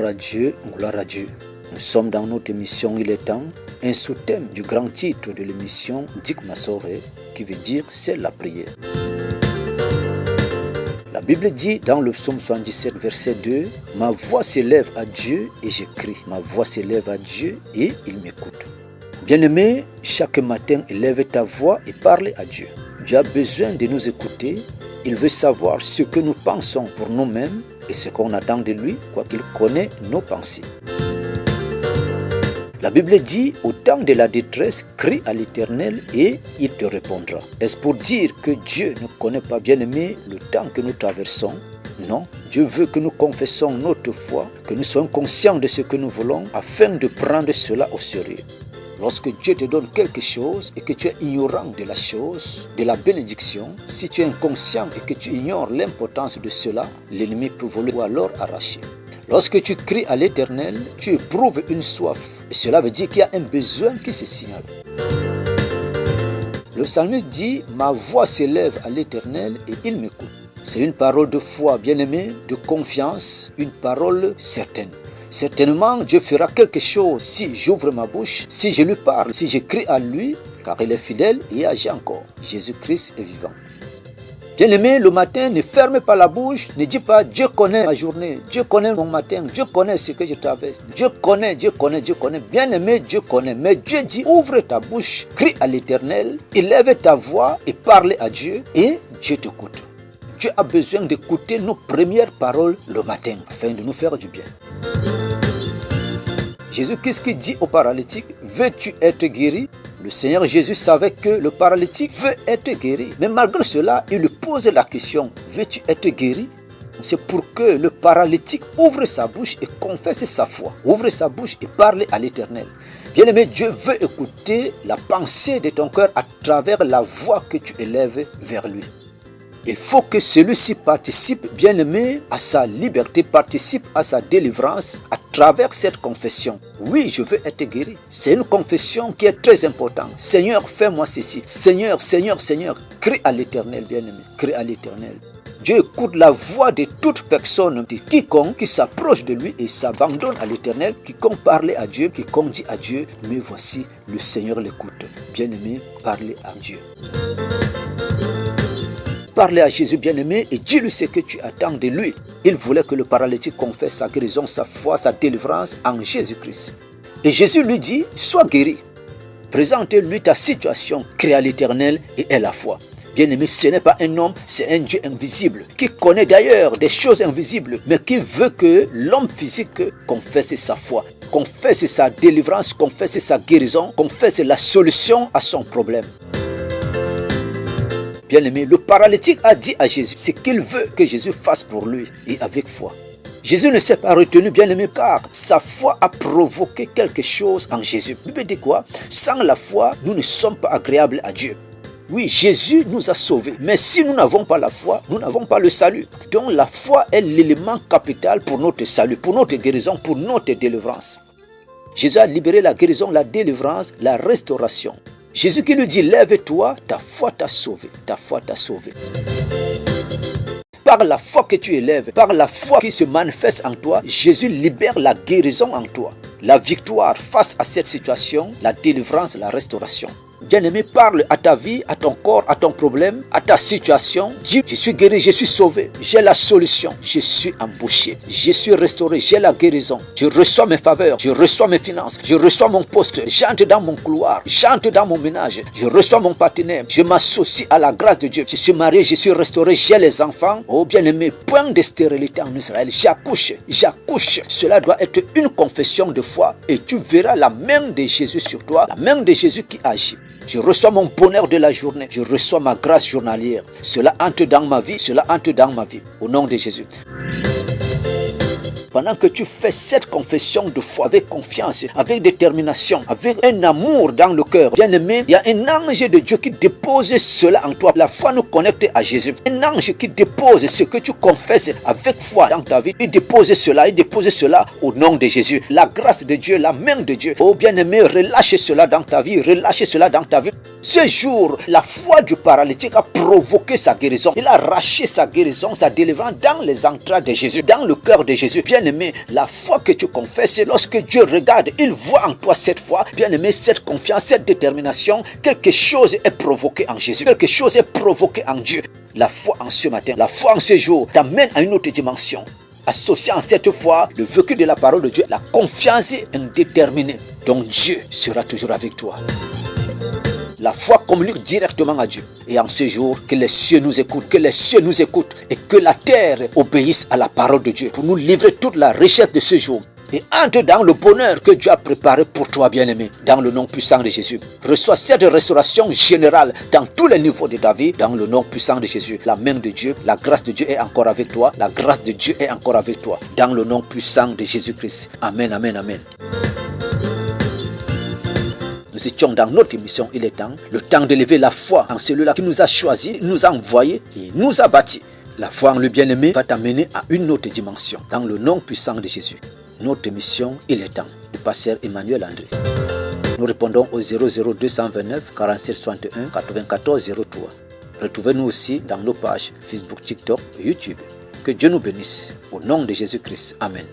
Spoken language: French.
à Dieu, gloire à Dieu. Nous sommes dans notre émission Il est temps, un sous-thème du grand titre de l'émission Dik Masore, qui veut dire c'est la prière. La Bible dit dans le psaume 77 verset 2, « Ma voix s'élève à Dieu et je crie. Ma voix s'élève à Dieu et il m'écoute. » Bien-aimé, chaque matin, élève ta voix et parle à Dieu. Dieu a besoin de nous écouter. Il veut savoir ce que nous pensons pour nous-mêmes et ce qu'on attend de lui, quoiqu'il connaît nos pensées. La Bible dit, au temps de la détresse, crie à l'Éternel et il te répondra. Est-ce pour dire que Dieu ne connaît pas, bien-aimé, le temps que nous traversons? Non, Dieu veut que nous confessons notre foi, que nous soyons conscients de ce que nous voulons, afin de prendre cela au sérieux. Lorsque Dieu te donne quelque chose et que tu es ignorant de la chose, de la bénédiction, si tu es inconscient et que tu ignores l'importance de cela, l'ennemi peut voler ou alors arracher. Lorsque tu cries à l'Éternel, tu éprouves une soif. Et cela veut dire qu'il y a un besoin qui se signale. Le psalmiste dit, « Ma voix s'élève à l'Éternel et il m'écoute. » C'est une parole de foi, bien-aimée, de confiance, une parole certaine. Certainement, Dieu fera quelque chose si j'ouvre ma bouche, si je lui parle, si je crie à lui, car il est fidèle et agit encore. Jésus-Christ est vivant. Bien-aimé, le matin, ne ferme pas la bouche, ne dis pas « Dieu connaît ma journée, Dieu connaît mon matin, Dieu connaît ce que je traverse, Dieu connaît, Dieu connaît, Dieu connaît. » Bien-aimé, Dieu connaît, mais Dieu dit « Ouvre ta bouche, crie à l'Éternel, élève ta voix et parle à Dieu et Dieu t'écoute. » Dieu a besoin d'écouter nos premières paroles le matin afin de nous faire du bien. Jésus, qu'est-ce qu'il dit au paralytique? Veux-tu être guéri? Le Seigneur Jésus savait que le paralytique veut être guéri. Mais malgré cela, il lui pose la question, veux-tu être guéri? C'est pour que le paralytique ouvre sa bouche et confesse sa foi. Ouvre sa bouche et parle à l'Éternel. Bien-aimé, Dieu veut écouter la pensée de ton cœur à travers la voix que tu élèves vers lui. Il faut que celui-ci participe, bien-aimé, à sa liberté, participe à sa délivrance à travers cette confession. Oui, je veux être guéri. C'est une confession qui est très importante. Seigneur, fais-moi ceci. Seigneur, Seigneur, Seigneur, crie à l'Éternel, bien-aimé, crie à l'Éternel. Dieu écoute la voix de toute personne, de quiconque qui s'approche de lui et s'abandonne à l'Éternel, quiconque parle à Dieu, quiconque dit à Dieu, mais voici, le Seigneur l'écoute. Bien-aimé, parlez à Dieu. Parlez à Jésus bien-aimé et dis-lui ce que tu attends de lui. Il voulait que le paralytique confesse sa guérison, sa foi, sa délivrance en Jésus-Christ. Et Jésus lui dit, sois guéri. Présente-lui ta situation, crie à l'Éternel et aie la foi. Bien-aimé, ce n'est pas un homme, c'est un Dieu invisible, qui connaît d'ailleurs des choses invisibles, mais qui veut que l'homme physique confesse sa foi, confesse sa délivrance, confesse sa guérison, confesse la solution à son problème. Bien-aimé, le paralytique a dit à Jésus ce qu'il veut que Jésus fasse pour lui et avec foi. Jésus ne s'est pas retenu, bien-aimé, car sa foi a provoqué quelque chose en Jésus. La Bible dit quoi? Sans la foi, nous ne sommes pas agréables à Dieu. Oui, Jésus nous a sauvés, mais si nous n'avons pas la foi, nous n'avons pas le salut. Donc la foi est l'élément capital pour notre salut, pour notre guérison, pour notre délivrance. Jésus a libéré la guérison, la délivrance, la restauration. Jésus qui lui dit, lève-toi, ta foi t'a sauvé, ta foi t'a sauvé. Par la foi que tu élèves, par la foi qui se manifeste en toi, Jésus libère la guérison en toi, la victoire face à cette situation, la délivrance, la restauration. Bien-aimé, parle à ta vie, à ton corps, à ton problème, à ta situation. Dis, je suis guéri, je suis sauvé, j'ai la solution, je suis embauché, je suis restauré, j'ai la guérison. Je reçois mes faveurs, je reçois mes finances, je reçois mon poste, j'entre dans mon couloir, j'entre dans mon ménage, je reçois mon partenaire, je m'associe à la grâce de Dieu. Je suis marié, je suis restauré, j'ai les enfants. Oh bien-aimé, point de stérilité en Israël, j'accouche, j'accouche. Cela doit être une confession de foi et tu verras la main de Jésus sur toi, la main de Jésus qui agit. Je reçois mon bonheur de la journée. Je reçois ma grâce journalière. Cela entre dans ma vie. Cela entre dans ma vie. Au nom de Jésus. Pendant que tu fais cette confession de foi avec confiance, avec détermination, avec un amour dans le cœur, bien-aimé, il y a un ange de Dieu qui dépose cela en toi. La foi nous connecte à Jésus. Un ange qui dépose ce que tu confesses avec foi dans ta vie. Il dépose cela au nom de Jésus. La grâce de Dieu, la main de Dieu. Oh bien-aimé, relâche cela dans ta vie, relâche cela dans ta vie. Ce jour, la foi du paralytique a provoqué sa guérison. Il a arraché sa guérison, sa délivrance dans les entrailles de Jésus, dans le cœur de Jésus. Bien-aimé, la foi que tu confesses, lorsque Dieu regarde, il voit en toi cette foi. Bien-aimé, cette confiance, cette détermination, quelque chose est provoqué en Jésus. Quelque chose est provoqué en Dieu. La foi en ce matin, la foi en ce jour t'amène à une autre dimension. Associant cette foi le vécu de la parole de Dieu, la confiance indéterminée. Donc Dieu sera toujours avec toi. La foi communique directement à Dieu. Et en ce jour, que les cieux nous écoutent, que les cieux nous écoutent et que la terre obéisse à la parole de Dieu pour nous livrer toute la richesse de ce jour. Et entre dans le bonheur que Dieu a préparé pour toi, bien-aimé, dans le nom puissant de Jésus. Reçois cette restauration générale dans tous les niveaux de ta vie, dans le nom puissant de Jésus. La main de Dieu, la grâce de Dieu est encore avec toi. La grâce de Dieu est encore avec toi, dans le nom puissant de Jésus-Christ. Amen, amen, amen. Nous étions dans notre émission, il est temps, le temps d'élever la foi en celui-là qui nous a choisis, nous a envoyés et nous a bâtis. La foi en le bien-aimé va t'amener à une autre dimension, dans le nom puissant de Jésus. Notre émission, il est temps, du pasteur Emmanuel André. Nous répondons au 00229 47 61 94 03. Retrouvez-nous aussi dans nos pages Facebook, TikTok et YouTube. Que Dieu nous bénisse. Au nom de Jésus-Christ. Amen.